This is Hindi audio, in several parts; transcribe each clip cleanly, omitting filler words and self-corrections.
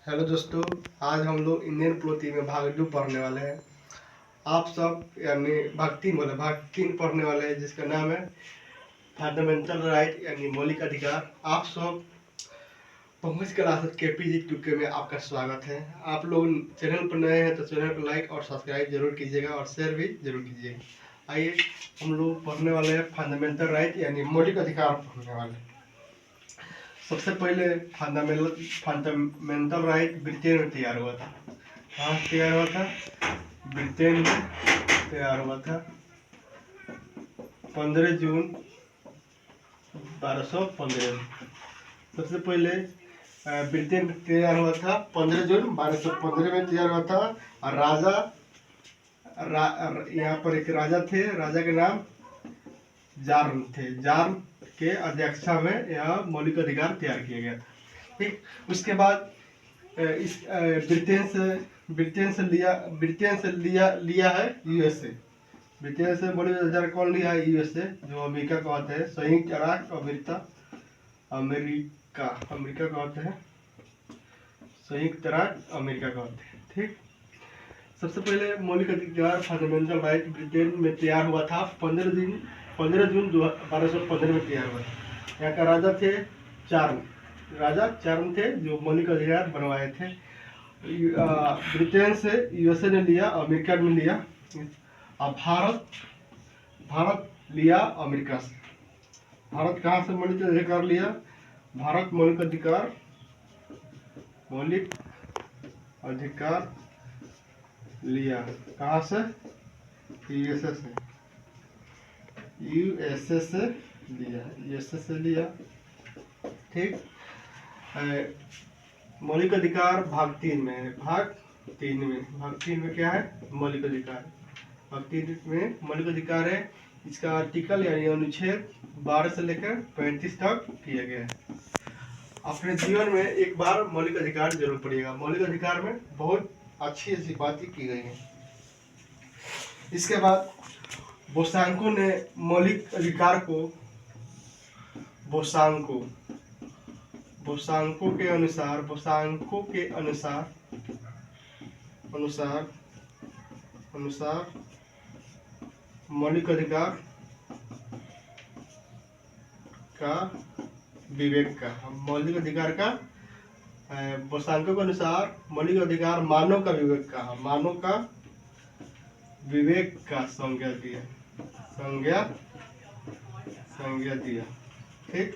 हेलो दोस्तों, आज हम लोग इंडियन पोलिटी में भाग 2 पढ़ने वाले हैं। आप सब यानी भाग 3 पढ़ने वाले हैं, जिसका नाम है फंडामेंटल राइट यानी मौलिक अधिकार। आप सब पहुंच क्लास KPG 2K में आपका स्वागत है। आप लोग चैनल पर नए हैं तो चैनल को लाइक और सब्सक्राइब जरूर कीजिएगा और शेयर भी जरूर कीजिएगा। आइए हम लोग पढ़ने वाले हैं फंडामेंटल राइट यानी मौलिक अधिकार पढ़ने वाले हैं। सबसे पहले फंडामेंटल राइट ब्रिटेन में तैयार हुआ था। कहाँ तैयार हुआ था? ब्रिटेन में तैयार हुआ था 15 जून 1215। सबसे पहले ब्रिटेन में तैयार हुआ था 15 जून 1215 में तैयार हुआ था। और यहाँ पर एक राजा थे, राजा के नाम जार्न थे। जार्न के अध्यक्षता में यह मौलिक अधिकार तैयार किया गया था। ठीक, उसके बाद इस ब्रिटेन से लिया है यूएसए। ब्रिटेन से मौलिक अधिकार कौन लिया है? यूएसए, जो अमेरिका कहते हैं, संयुक्त राज्य अमेरिका कहते हैं, संयुक्त राज्य अमेरिका कहते हैं। ठीक, सबसे पहले मौलिक अधिकार फंडामेंटल राइट ब्रिटेन में तैयार हुआ था 15 जून 1215 में तैयार हुआ था। यहाँ का राजा चार्न थे जो मौलिक अधिकार बनवाए थे। ब्रिटेन से यूएसए ने लिया, अमेरिका ने लिया, और भारत लिया अमेरिका से। भारत कहाँ से मौलिक अधिकार लिया? भारत मौलिक अधिकार लिया कहाँ से? यूएसए से लिया। ठीक, मौलिक अधिकार भाग 3 में क्या है? मौलिक अधिकार। भाग 3 में मौलिक अधिकार है। इसका आर्टिकल यानी अनुच्छेद 12 से लेकर 35 तक किया गया है। अपने जीवन में एक बार मौलिक अधिकार जरूर पढ़िएगा। मौलिक अधिकार में बहुत अच्छी बातें की गई हैं। इसके बाद बोसांको ने मौलिक अधिकार को बोसांको के अनुसार मौलिक अधिकार का बोसांको के अनुसार मौलिक अधिकार मानव का विवेक का संज्ञा दिया। ठीक,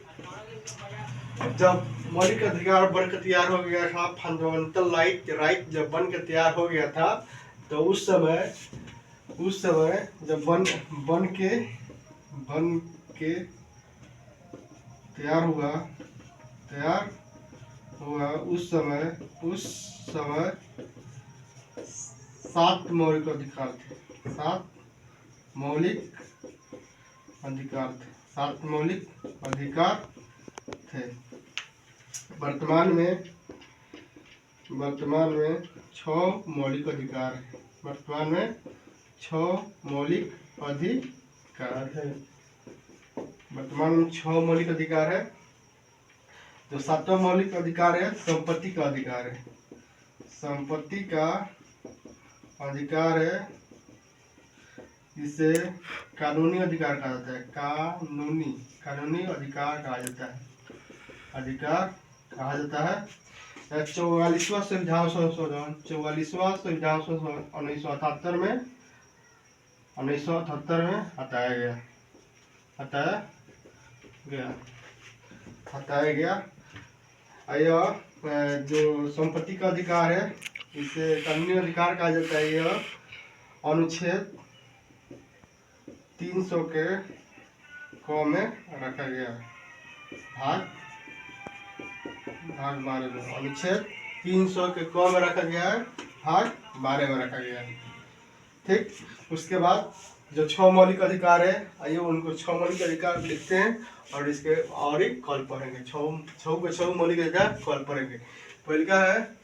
जब मौलिक अधिकार बनकर तैयार हो गया था, फंडामेंटल राइट जब बनकर तैयार हो गया था, तो उस समय जब बन के तैयार हुआ, उस समय 7 मौलिक अधिकार थे। 7 मौलिक अधिकार थे। वर्तमान में 6 मौलिक अधिकार है। वर्तमान में 6 मौलिक अधिकार है। वर्तमान में 6 मौलिक अधिकार है। जो 7वां मौलिक अधिकार है संपत्ति का अधिकार है। संपत्ति का अधिकार है, इसे कानूनी अधिकार कहा जाता है। कानूनी अधिकार कहा जाता है। 44वां संविधान संशोधन 1978 में हटाया गया। यह जो संपत्ति का अधिकार है, इसे कानूनी अधिकार कहा जाता है। यह अनुच्छेद 300 के क में रखा गया। भाग 12 में अनुच्छेद 300 के क में रखा गया है, भाग 12 में रखा गया है। ठीक, उसके बाद जो 6 मौलिक अधिकार है, आइए उनको 6 मौलिक अधिकार लिखते हैं और इसके और एक कल पढ़ेंगे। 6 मौलिक अधिकार कल पढ़ेंगे। पहले क्या है?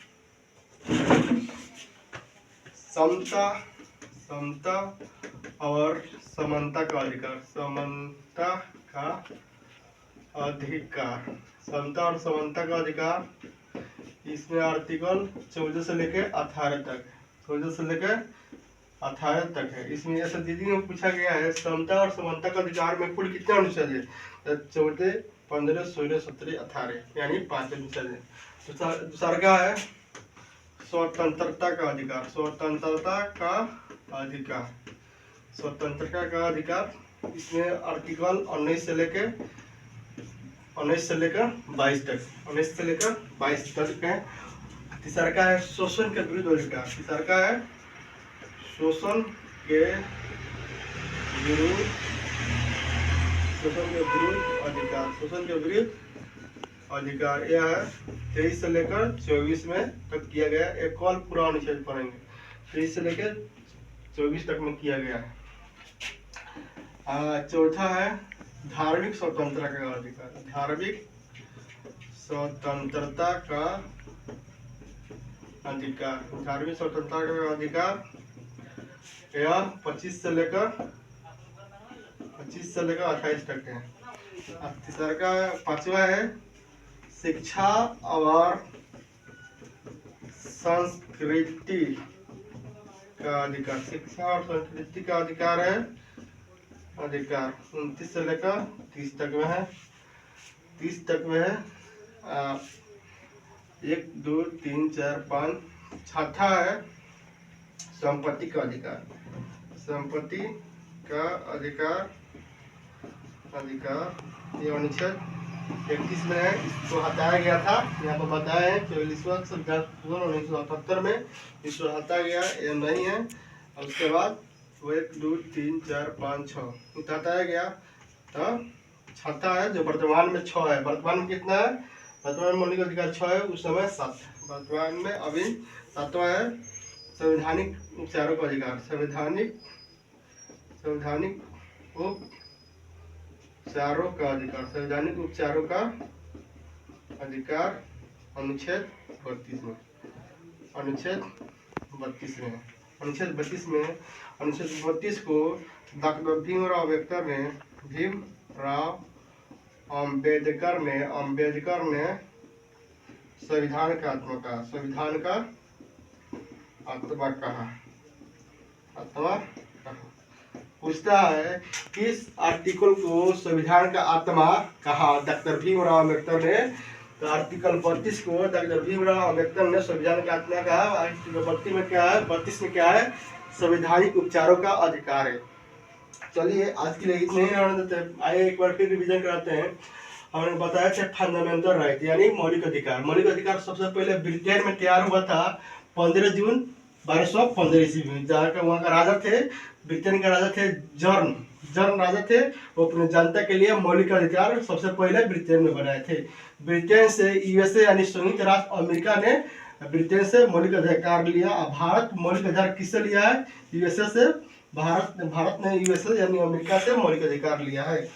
समता और समानता का अधिकार। समता और समानता का अधिकार इसमें आर्टिकल 14 से लेकर 18 तक, 14 से लेकर 18 तक है। इसमें ऐसा दीदी में पूछा गया है समता और समानता का अधिकार में कुल कितने अनुच्छेद है? तो 14, 15, 16, 17, 18 यानी 5 अनुच्छेद है। दूसरा क्या है? स्वतंत्रता का अधिकार, स्वतंत्रता का अधिकार, स्वतंत्रता का अधिकार। इसमें आर्टिकल 19 से लेकर 22 तक, 19 से लेकर 22 तक है। तीसरा का है शोषण के विरुद्ध अधिकार, तीसरा का है शोषण के विरुद्ध, शोषण के विरुद्ध अधिकार, शोषण के विरुद्ध अधिकार। यह है 23 से लेकर 24 में तक किया गया। एक कॉल पूरा अनुच्छेद पढ़ेंगे, 23 से लेकर 24 तक में किया गया है। चौथा है धार्मिक स्वतंत्रता का अधिकार, धार्मिक स्वतंत्रता का अधिकार, धार्मिक स्वतंत्रता का अधिकार। यह 25 से लेकर 28 तक है। तीसरा का 5वां है शिक्षा और संस्कृति का अधिकार, शिक्षा और संस्कृति का अधिकार है, अधिकार 29 से लेकर 30 तक में है, 30 तक में है। 1, 2, 3, 4, 5। छठा है संपत्ति का अधिकार, संपत्ति का अधिकार, अधिकार ये अनुच्छेद 31 में है। इसको हटाया गया था, यहाँ पर बताया है 44वां संविधान 1978 में इसको हटाया गया, ये नहीं है। और उसके बाद 1, 2, 3, 4, 5, 6 हटाया गया। तो छठा है जो वर्तमान में 6 है। वर्तमान में कितना है? वर्तमान में मौलिक अधिकार 6 है, उस समय 7 है। वर्तमान में अभी 7वां है संवैधानिक उपचारों का अधिकार, संवैधानिक उपचारों का अधिकार, संवैधानिक उपचारों का अधिकार अनुच्छेद 32 में, अनुच्छेद 32 में, अनुच्छेद 32 में। अनुच्छेद 32 को डॉक्टर भीमराव अम्बेडकर ने संविधान का आत्मा कहा, संविधान का आत्मा कहा, आत्मा कहा। पूछता है किस आर्टिकल को संविधान का आत्मा कहा डॉक्टर भीमराव अम्बेडकर ने? तो आर्टिकल 32 को डॉक्टर भीमराव अम्बेडकर ने संविधान का आत्मा कहा। आर्टिकल 32 में क्या है? 32 में क्या है? संवैधानिक उपचारों का अधिकार है। चलिए आज के लिए इतने ही रहने देते हैं। आइए एक बार फिर रिवीजन कराते हैं। हमने बताया था फंडामेंटल राइट यानी मौलिक अधिकार। मौलिक अधिकार सबसे पहले ब्रिटेन में तैयार हुआ था 15 जून 1215 ईस्वी में। जहाँ का वहाँ का राजा थे, ब्रिटेन के राजा थे जर्न राजा थे। वो अपने जनता के लिए मौलिक अधिकार सबसे पहले ब्रिटेन में बनाए थे। ब्रिटेन से यूएसए यानी संयुक्त राष्ट्र अमेरिका ने ब्रिटेन से मौलिक अधिकार लिया। भारत मौलिक अधिकार किससे लिया है? यूएसए से। भारत ने यूएसए यानी अमेरिका से मौलिक अधिकार लिया है।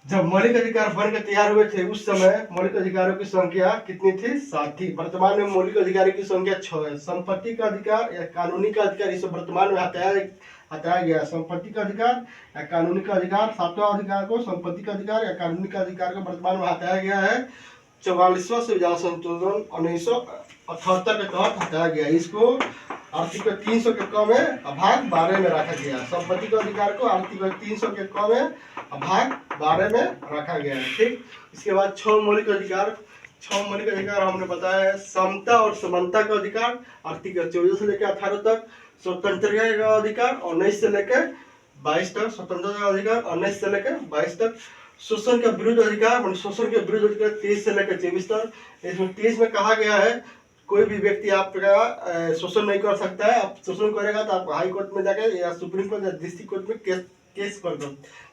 जब मौलिक अधिकार बनकर तैयार हुए थे उस समय मौलिक अधिकारों की संख्या कितनी थी? 7 थी। वर्तमान में मौलिक अधिकारों की संख्या 6 है। संपत्ति का अधिकार या कानूनी का अधिकार इसे वर्तमान में हटाया गया। संपत्ति का अधिकार या कानूनी का अधिकार, 7वां अधिकार को संपत्ति का अधिकार या कानूनी का अधिकार को वर्तमान में हटाया गया है। 44वां संविधान संशोधन 1978 के तहत हटाया गया। इसको आर्टिकल 300 के क में भाग 12 में रखा गया। संपत्ति के अधिकार को आर्टिकल 300 के क में भाग 12 में रखा गया है। ठीक, इसके बाद 6 मौलिक अधिकार हमने बताया है। समता और समानता का अधिकार आर्टिकल 14 से लेकर 18 तक। स्वतंत्रता का अधिकार 19 से लेकर 22 तक, स्वतंत्रता का अधिकार 19 से लेकर 22 तक। शोषण के विरुद्ध अधिकार, शोषण के विरुद्ध अधिकार 23 से लेकर 24 तक। इसमें 23 में कहा गया है कोई भी व्यक्ति आपका शोषण नहीं कर सकता है। आप शोषण करेगा तो आप हाई कोर्ट में जाकर या सुप्रीम कोर्ट या डिस्ट्रिक्ट कोर्ट में केस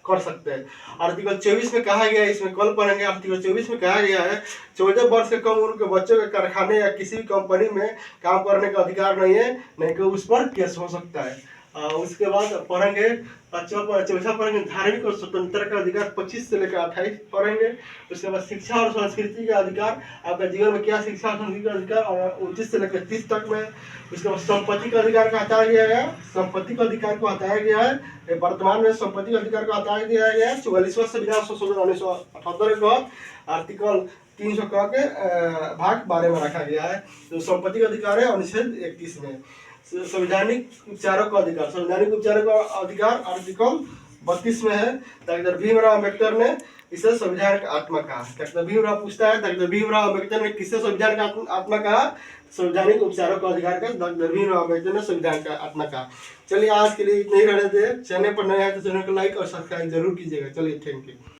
कर सकते हैं। आर्टिकल 24 में कहा गया है, इसमें कल पढ़ेंगे। आर्टिकल 24 में कहा गया है 14 वर्ष से कम उम्र के बच्चों के कारखाने या किसी भी कंपनी में काम करने का अधिकार नहीं है, नहीं कि उस पर केस हो सकता है। उसके बाद पढ़ेंगे चौथा पढ़ेंगे धार्मिक और स्वतंत्रता का अधिकार 25 से लेकर 28 पढ़ेंगे। उसके बाद शिक्षा और संस्कृति का अधिकार, आपका जीवन में क्या शिक्षा और संस्कृति का अधिकार, और 29 से लेकर 30 तक में। उसके बाद संपत्ति का अधिकार को हटाया गया है, संपत्ति का अधिकार को हटाया गया है। वर्तमान में संपत्ति का अधिकार को हटाया गया है। 44वां संविधान संशोधन 1978 के तहत आर्टिकल 300 क के भाग 12 में रखा गया है। जो संपत्ति का अधिकार है अनुच्छेद 31 में। संवैधानिक उपचारों का अधिकार, संवैधानिक उपचारों का अधिकार आर्टिकल 32 में है। डॉक्टर भीमराव अम्बेडकर ने इसे संविधान का आत्मा कहा। डॉक्टर भीमराव पूछता है, डॉक्टर भीमराव अम्बेडकर ने किसे संविधान का आत्मा कहा? संवैधानिक उपचारों का अधिकार का डॉक्टर भीमराव अम्बेडकर ने संविधान का आत्मा कहा। चलिए आज के लिए इतना ही रहने दें। चैनल पर नए हैं तो चैनल को लाइक और सब्सक्राइब जरूर कीजिएगा। चलिए थैंक यू।